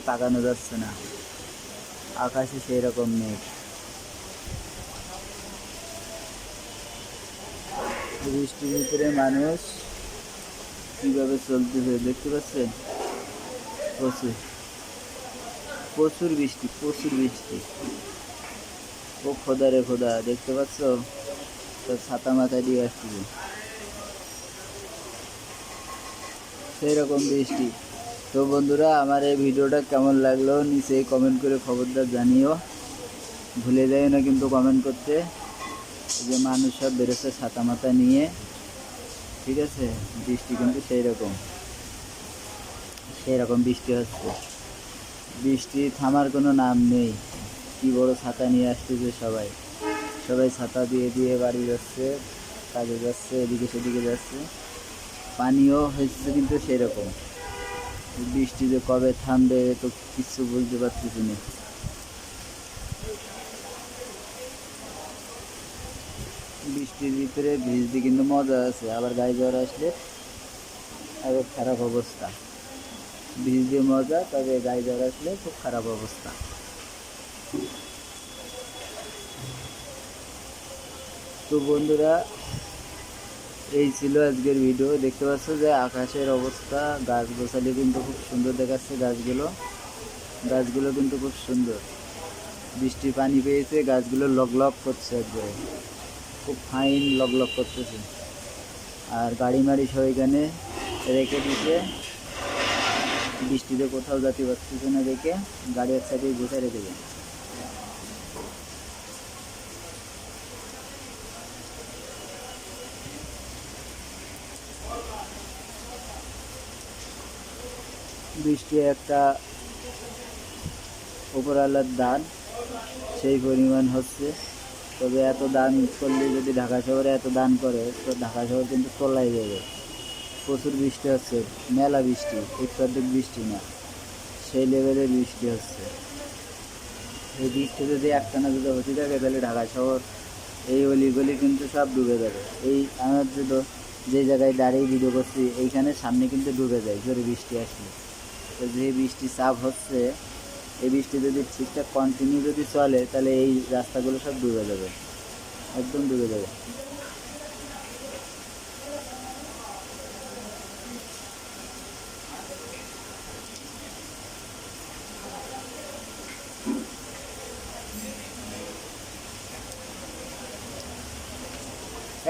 তাকানো যাচ্ছে না, আকাশে সেই রকম মেঘ। বৃষ্টির ভিতরে মানুষ কিভাবে চলতেছে দেখতে পাচ্ছেন? প্রচুর প্রচুর বৃষ্টি, প্রচুর বৃষ্টি। ও খোদা রে খোদা, দেখতে পাচ্ছ? তো ছাতা মাথায় দিয়ে আসতেছে, সেই রকম বৃষ্টি। তো বন্ধুরা, আমার এই ভিডিওটা কেমন লাগলো নিচে কমেন্ট করে খবরদার জানিও, ভুলে যাইও না কিন্তু কমেন্ট করতে। যে মানুষ সব বেরোচ্ছে ছাতা মাথা নিয়ে, ঠিক আছে? বৃষ্টি কিন্তু সেই রকম বৃষ্টি হচ্ছে, বৃষ্টি থামার কোনো নাম নেই। কি বড় ছাতা নিয়ে আসতেছে সবাই, সবাই ছাতা দিয়ে দিয়ে বাড়ি যাচ্ছে, কাজে যাচ্ছে, এদিকে সেদিকে যাচ্ছে। পানিও হচ্ছে কিন্তু সেই রকম। বৃষ্টি যে কবে থামবে তো কিছু বলতে পারতেছি না। বৃষ্টির ভিতরে ভিজতে কিন্তু মজা আছে, আবার গায়ে জ্বর আসলে আবার খারাপ অবস্থা। ভিজতে মজা, তবে গায়ে জ্বর আসলে খুব খারাপ অবস্থা। তো বন্ধুরা, এই ছিল আজকের ভিডিও। দেখতে পাচ্ছ যে আকাশের অবস্থা, গাছ গোছালি কিন্তু খুব সুন্দর দেখাচ্ছে। গাছগুলো কিন্তু খুব সুন্দর, বৃষ্টির পানি পেয়েছে, গাছগুলো লক করছে, একবারে খুব ফাইন লক করতেছে। আর গাড়ি মাড়ি সব এখানে রেখে দিতে, বৃষ্টিতে কোথাও যেতে পারতেছে না রেখে, গাড়ি এক সাইডে গুছিয়ে রেখে দেয়। বৃষ্টি একটা উপরওয়ালার দান, সেই পরিমাণ হচ্ছে। তবে এত দান করলে, যদি ঢাকা শহরে এত দান করে, তো ঢাকা শহর কিন্তু তলায় যাবে। প্রচুর বৃষ্টি হচ্ছে, মেলা বৃষ্টি, একটু অর্ধেক বৃষ্টি না, সেই লেভেলের বৃষ্টি হচ্ছে। এই বৃষ্টি যদি একটানা যদি হতে থাকে, তাহলে ঢাকা শহর এই অলিগলি কিন্তু সব ডুবে যাবে। এই আমার যে জায়গায় দাঁড়িয়ে ভিডিও করছি, এইখানে সামনে কিন্তু ডুবে যায় জোরে বৃষ্টি আসলে। তো যে বৃষ্টি চাপ হচ্ছে, এই বৃষ্টি যদি ঠিকঠাক কন্টিনিউ যদি চলে, তাহলে এই রাস্তাগুলো সব ডুবে যাবে, একদম ডুবে যাবে।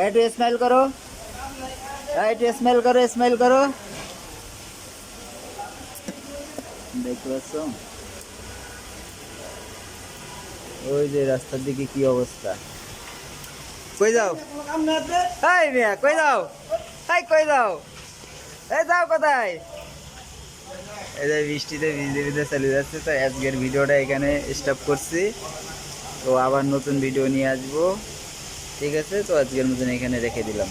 একটু স্মাইল করো, একটু স্মাইল করো, স্মাইল করো। দেখতে পাচ্ছ ওই যে রাস্তার দিকে কি অবস্থা। কই যাও এই মিয়া, কই যাও, এই কই যাও, এই যাও কোথায়? এই যে বৃষ্টিতে ভিজে ভিজে চলে যাচ্ছে। তো আজকের ভিডিওটা এখানে স্টপ করছি, তো আবার নতুন ভিডিও নিয়ে আসবো, ঠিক আছে? তো আজকের মতন এখানে রেখে দিলাম।